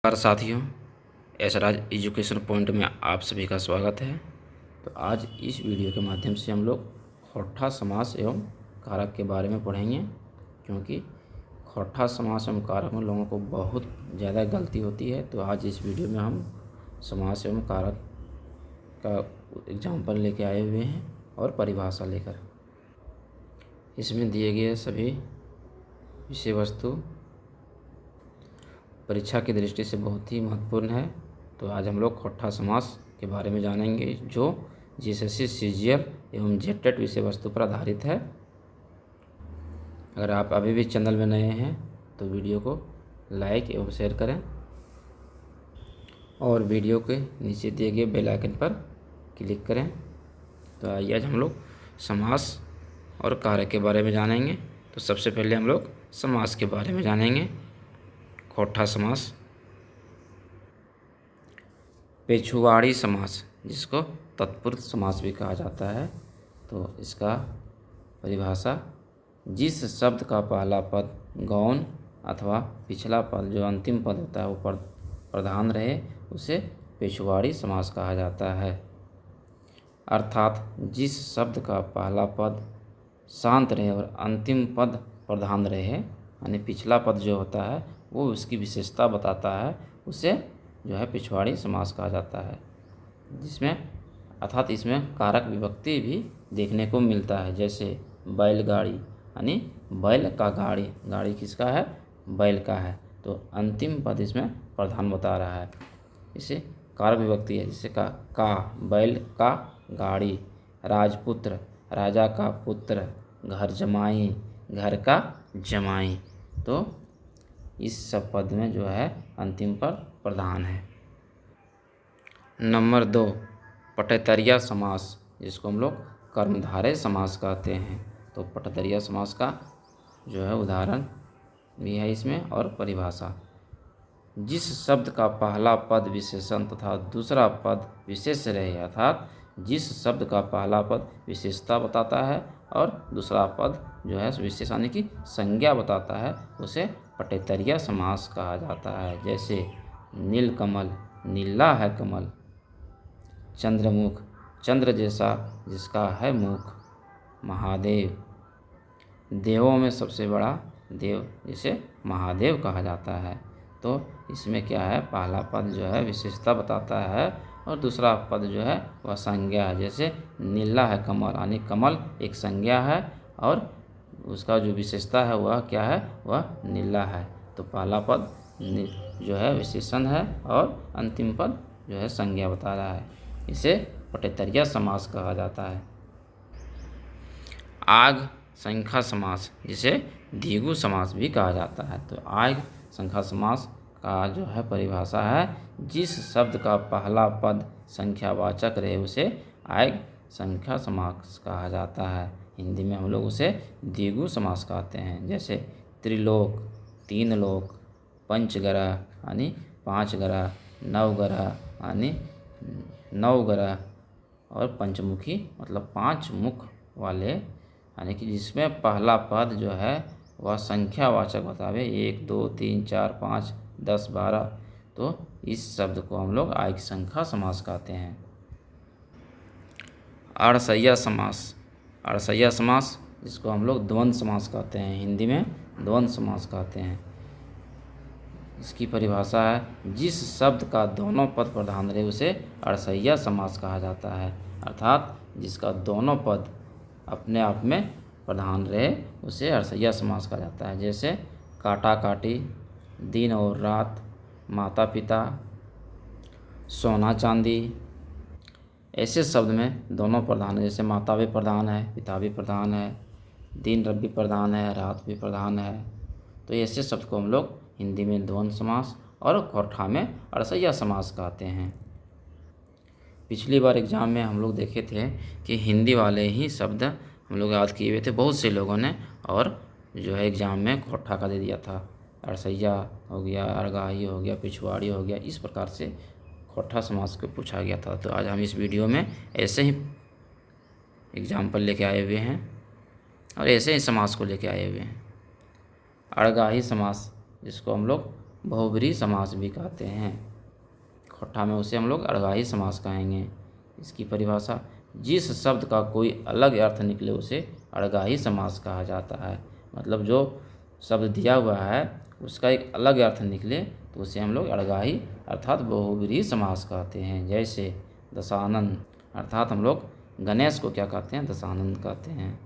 नमस्कार साथियों, Esraj education point में आप सभी का स्वागत है। तो आज इस वीडियो के माध्यम से हम लोग खोट्ठा समास एवं कारक के बारे में पढ़ेंगे, क्योंकि खोट्ठा समास एवं कारक में लोगों को बहुत ज़्यादा गलती होती है। तो आज इस वीडियो में हम समास एवं कारक का एग्जाम्पल लेके आए हुए हैं और परिभाषा लेकर। इसमें दिए गए सभी विषय वस्तु परीक्षा की दृष्टि से बहुत ही महत्वपूर्ण है। तो आज हम लोग खोट्ठा समास के बारे में जानेंगे, जो जीएसएससी सीजीएल एवं जेटेट विषय वस्तु पर आधारित है। अगर आप अभी भी चैनल में नए हैं तो वीडियो को लाइक एवं शेयर करें और वीडियो के नीचे दिए गए बेल आइकन पर क्लिक करें। तो आइए आज हम लोग समास और कारक के बारे में जानेंगे। तो सबसे पहले हम लोग समास के बारे में जानेंगे। खोट्ठा समास, पेछुआड़ी समास, जिसको तत्पुरुष समास भी कहा जाता है। तो इसका परिभाषा, जिस शब्द का पहला पद गौण अथवा पिछला पद जो अंतिम पद होता है वो प्रधान रहे, उसे पेछुआड़ी समास कहा जाता है। अर्थात जिस शब्द का पहला पद शांत रहे और अंतिम पद प्रधान रहे, यानी पिछला पद जो होता है वो उसकी विशेषता बताता है, उसे जो है पिछवाड़ी समास कहा जाता है। जिसमें अर्थात इसमें कारक विभक्ति भी देखने को मिलता है, जैसे बैलगाड़ी, यानी बैल का गाड़ी, गाड़ी किसका है? बैल का है। तो अंतिम पद इसमें प्रधान बता रहा है, इसे कारक विभक्ति है। जैसे का बैल का गाड़ी, राजपुत्र, राजा का पुत्र, घर जमाई, घर का जमाई। तो इस सब पद में जो है अंतिम पद प्रधान है। नंबर 2, पटतरिया समास, जिसको हम लोग कर्मधारय समास कहते हैं। तो पटतरिया समास का जो है उदाहरण भी है इसमें और परिभाषा, जिस शब्द का पहला पद विशेषण तथा दूसरा पद विशेष रहे, अर्थात जिस शब्द का पहला पद विशेषता बताता है और दूसरा पद जो है विशेषण की संज्ञा बताता है, उसे पटतरिया समास कहा जाता है। जैसे नीलकमल, नीला है कमल, चंद्रमुख, चंद्र जैसा जिसका है मुख, महादेव, देवों में सबसे बड़ा देव, जिसे महादेव कहा जाता है। तो इसमें क्या है, पहला पद जो है विशेषता बताता है और दूसरा पद जो है वह संज्ञा है। जैसे नीला है कमल, यानी कमल एक संज्ञा है और उसका जो विशेषता है वह क्या है, वह नीला है। तो पहला पद जो है विशेषण है और अंतिम पद जो है संज्ञा बता रहा है, इसे पटतरिया समास कहा जाता है। आग संख्या समास, जिसे द्विगु समास भी कहा जाता है। तो आग संख्या समास का जो है परिभाषा है, जिस शब्द का पहला पद संख्यावाचक रहे उसे आग संख्या समास कहा जाता है। हिंदी में हम लोग उसे द्विगु समास कहते हैं। जैसे त्रिलोक, तीन लोक, पंचग्रह यानी 5 ग्रह, नवग्रह यानी 9 ग्रह और पंचमुखी मतलब 5 मुख वाले, यानी कि जिसमें पहला पद जो है वह संख्यावाचक बतावे, 1 2 3 4 5 10 12। तो इस शब्द को हम लोग आय की संख्या समास कहते हैं। अड़सैया समास, अड़सैया समास जिसको हम लोग द्वंद्व समास कहते हैं, हिंदी में द्वंद्व समास कहते हैं। इसकी परिभाषा है, जिस शब्द का दोनों पद प्रधान रहे उसे अड़सैया समास कहा जाता है। अर्थात जिसका दोनों पद अपने आप में प्रधान रहे उसे अड़सैया समास कहा जाता है। जैसे काटा काटी, दिन और रात, माता पिता, सोना चांदी। ऐसे शब्द में दोनों प्रधान है, जैसे माता भी प्रधान है, पिता भी प्रधान है, दिन भी प्रधान है, रात भी प्रधान है। तो ऐसे शब्द को हम लोग हिंदी में द्वंद्व समास और खोट्ठा में अड़सैया समास कहते हैं। पिछली बार एग्जाम में हम लोग देखे थे कि हिंदी वाले ही शब्द हम लोग याद किए हुए थे बहुत से लोगों ने, और जो है एग्ज़ाम में खोट्ठा का दे दिया था। अड़सैया हो गया, अरगाही हो गया, पिछवाड़ी हो गया, इस प्रकार से खोट्ठा समास को पूछा गया था। तो आज हम इस वीडियो में ऐसे ही एग्जाम्पल लेके आए हुए हैं और ऐसे ही समास को लेके आए हुए हैं। अड़गाही समास, जिसको हम लोग बहुब्रीहि समास भी कहते हैं। खोट्ठा में उसे हम लोग अड़गाही समास कहेंगे। इसकी परिभाषा, जिस शब्द का कोई अलग अर्थ निकले उसे अड़गाही समास कहा जाता है। मतलब जो शब्द दिया हुआ है उसका एक अलग अर्थ निकले तो उसे हम लोग अड़गाही अर्थात बहुब्रीहि समास कहते हैं। जैसे दशानन, अर्थात हम लोग गणेश को क्या कहते हैं, दशानन कहते हैं।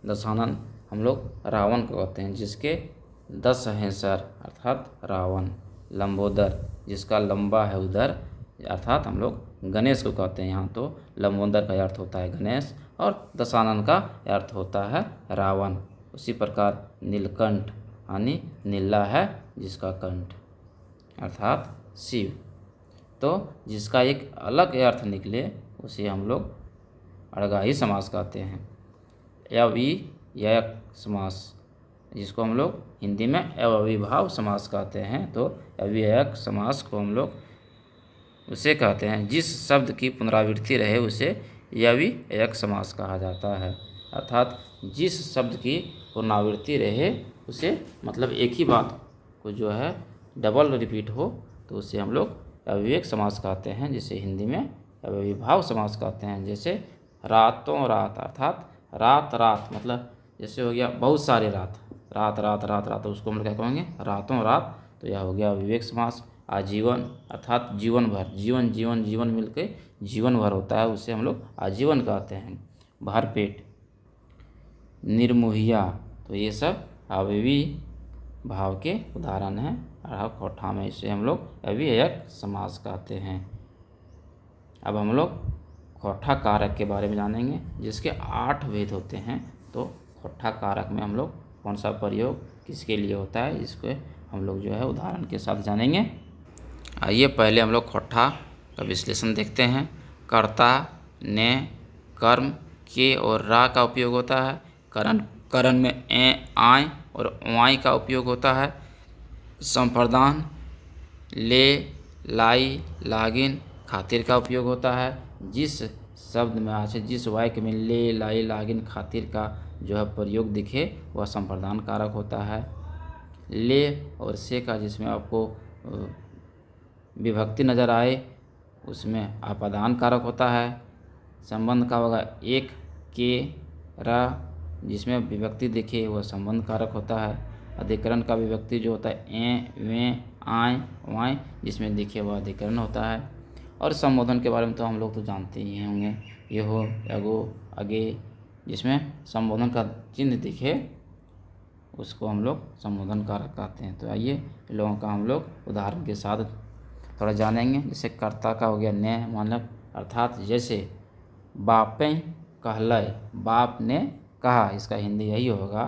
दशानन हम लोग रावण को कहते हैं जिसके 10 हैं सर, अर्थात रावण। लंबोदर, जिसका लंबा है उदर, अर्थात हम लोग गणेश को कहते हैं। यहाँ तो लंबोदर का अर्थ होता है गणेश और दशानन का अर्थ होता है रावण। उसी प्रकार नीलकंठ यानी नीला है जिसका कंठ, अर्थात शिव। तो जिसका एक अलग अर्थ निकले उसे हम लोग अड़गाही समास कहते हैं। अव्ययक समास, जिसको हम लोग हिंदी में अव्ययीभाव समास कहते हैं। तो अव्ययक समास को हम लोग उसे कहते हैं जिस शब्द की पुनरावृत्ति रहे उसे अव्ययक समास कहा जाता है। अर्थात जिस शब्द की पुनरावृत्ति रहे उसे, मतलब एक ही बात को जो है डबल रिपीट हो तो उसे हम लोग अव्ययक समास कहते हैं, जिसे हिंदी में अव्ययीभाव समास कहते हैं। जैसे रातों रात, अर्थात रात रात, मतलब जैसे हो गया बहुत सारे रात, रात रात रात रात, तो उसको हम लोग क्या कहेंगे, रातों रात। तो यह हो गया अव्ययक समास। आजीवन, अर्थात जीवन भर, जीवन जीवन जीवन मिलके जीवन भर होता है, उसे हम लोग आजीवन कहते हैं। भरपेट, निर्मोहिया, तो ये सब अव्ययी भाव के उदाहरण हैं। और खोट्ठा में इसे हम लोग अव्ययक समास कहते हैं। अब हम लोग खोट्ठा कारक के बारे में जानेंगे जिसके 8 भेद होते हैं। तो खोट्ठा कारक में हम लोग कौन सा प्रयोग किसके लिए होता है, इसको हम लोग जो है उदाहरण के साथ जानेंगे। आइए पहले हम लोग खोट्ठा का विश्लेषण देखते हैं। कर्ता, ने, कर्म, के और रा का उपयोग होता है। करण में ए, आय और वाई का उपयोग होता है। संप्रदान, ले, लाई, लागिन, खातिर का उपयोग होता है। जिस शब्द में आचे, जिस वाक्य में ले, लाई, लागिन, खातिर का जो है प्रयोग दिखे वह संप्रदान कारक होता है। ले और से का जिसमें आपको विभक्ति नज़र आए उसमें अपादान कारक होता है। संबंध का होगा एक, के, रा, जिसमें विभक्ति दिखे वह संबंध कारक होता है। अधिकरण का विभक्ति जो होता है ए, वे, आय, वाय, जिसमें दिखे वह अधिकरण होता है। और संबोधन के बारे में तो हम लोग तो जानते ही होंगे, ये हो, अगो, अगे, जिसमें संबोधन का चिन्ह दिखे उसको हम लोग संबोधन कारक कहते हैं। तो आइए इन लोगों का हम लोग उदाहरण के साथ थोड़ा जानेंगे। जैसे कर्ता का हो गया ने, मतलब अर्थात जैसे बापें कहलय, बाप ने कहा, इसका हिंदी यही होगा।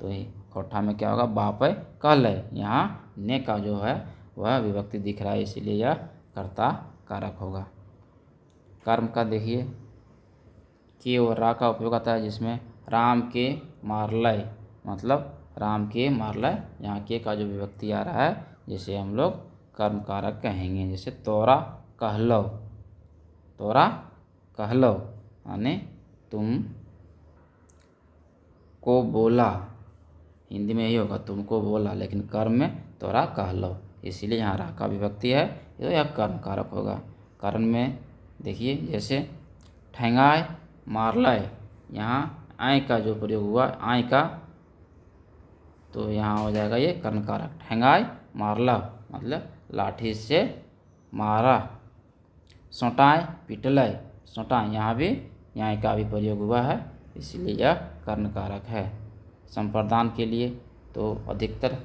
तो खोट्ठा में क्या होगा, बाप कहलय, यहाँ ने का जो है वह विभक्ति दिख रहा है इसीलिए यह कर्ता कारक होगा। कर्म का देखिए, के और रा का उपयोग आता है जिसमें राम के मारलय, मतलब राम के मारलय, यहाँ के का जो विभक्ति आ रहा है जिसे हम लोग कर्म कारक कहेंगे। जैसे तोरा कहलो, तोरा कहलो यानी तुम को बोला, हिंदी में यही होगा तुमको बोला, लेकिन कर्म में तोरा कहलो, इसीलिए यहाँ रा का विभक्ति है, तो यह कर्म कारक होगा। कर्म में देखिए जैसे ठेंगाय मारलय, यहाँ आय का जो प्रयोग हुआ, आय का, तो यहाँ हो जाएगा ये कर्म कारक। ठेंगाय मारला मतलब लाठी से मारा। सोटाय पिटलय, सोटाय, यहाँ भी यहाँ का भी प्रयोग हुआ है इसलिए यह कर्ण कारक है। संप्रदान के लिए तो अधिकतर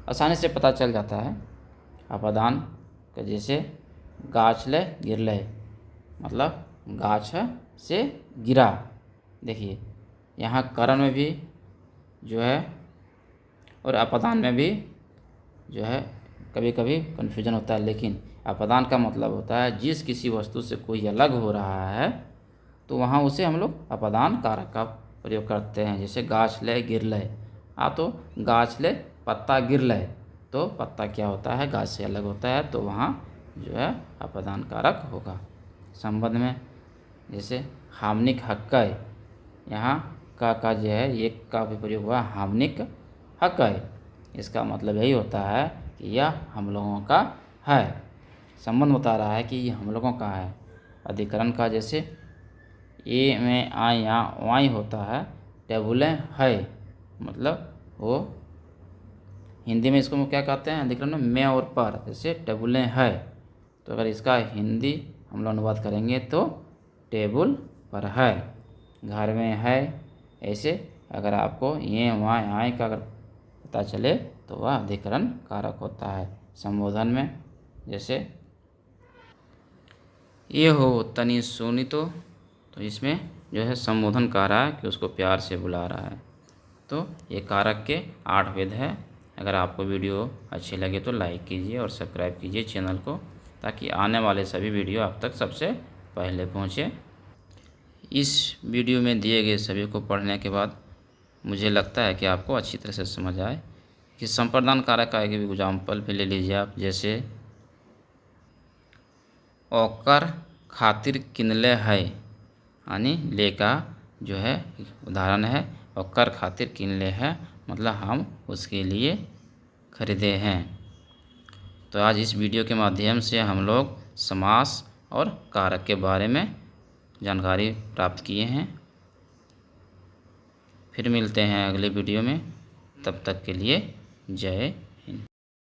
आसानी से पता चल जाता है। अपादान का जैसे गाछ ले गिरलय, मतलब गाछ से गिरा। देखिए यहाँ करण में भी जो है और अपादान में भी जो है कभी कभी कन्फ्यूजन होता है, लेकिन अपादान का मतलब होता है जिस किसी वस्तु से कोई अलग हो रहा है तो वहाँ उसे हम लोग अपादान कारक का प्रयोग करते हैं। जैसे गाछ ले गिरलय, तो गाछ ले पत्ता गिरलय, तो पत्ता क्या होता है, गाछ से अलग होता है, तो वहाँ जो है अपादान कारक होगा। संबंध में जैसे हामनिक हक्कय, यहाँ का जो है ये का भी प्रयोग हुआ हामनिक हक्कय, इसका मतलब यही होता है कि यह हम लोगों का है। संबंध बता रहा है कि ये हम लोगों का है। अधिकरण का जैसे ए में आ या वाई होता है, टेबुलें है, मतलब वो हिंदी में इसको क्या कहते हैं, अधिकरण में और पर, जैसे टेबुलें है, तो अगर इसका हिंदी हम लोग अनुवाद करेंगे तो टेबुल पर है, घर में है। ऐसे अगर आपको ये वहाँ आए का अगर पता चले तो वह अधिकरण कारक होता है। संबोधन में जैसे ये हो तनी सोनी तो इसमें जो है संबोधन कर रहा है कि उसको प्यार से बुला रहा है। तो ये कारक के 8 भेद है। अगर आपको वीडियो अच्छी लगे तो लाइक कीजिए और सब्सक्राइब कीजिए चैनल को, ताकि आने वाले सभी वीडियो आप तक सबसे पहले पहुँचे। इस वीडियो में दिए गए सभी को पढ़ने के बाद मुझे लगता है कि आपको अच्छी तरह से समझ आए कि संप्रदान कारक का एक एग्जाम्पल भी ले लीजिए आप, जैसे ओकर खातिर किनले है, यानी ले का जो है उदाहरण है, ओकर खातिर किनले है मतलब हम उसके लिए खरीदे हैं। तो आज इस वीडियो के माध्यम से हम लोग समास और कारक के बारे में जानकारी प्राप्त किए हैं। फिर मिलते हैं अगले वीडियो में, तब तक के लिए जय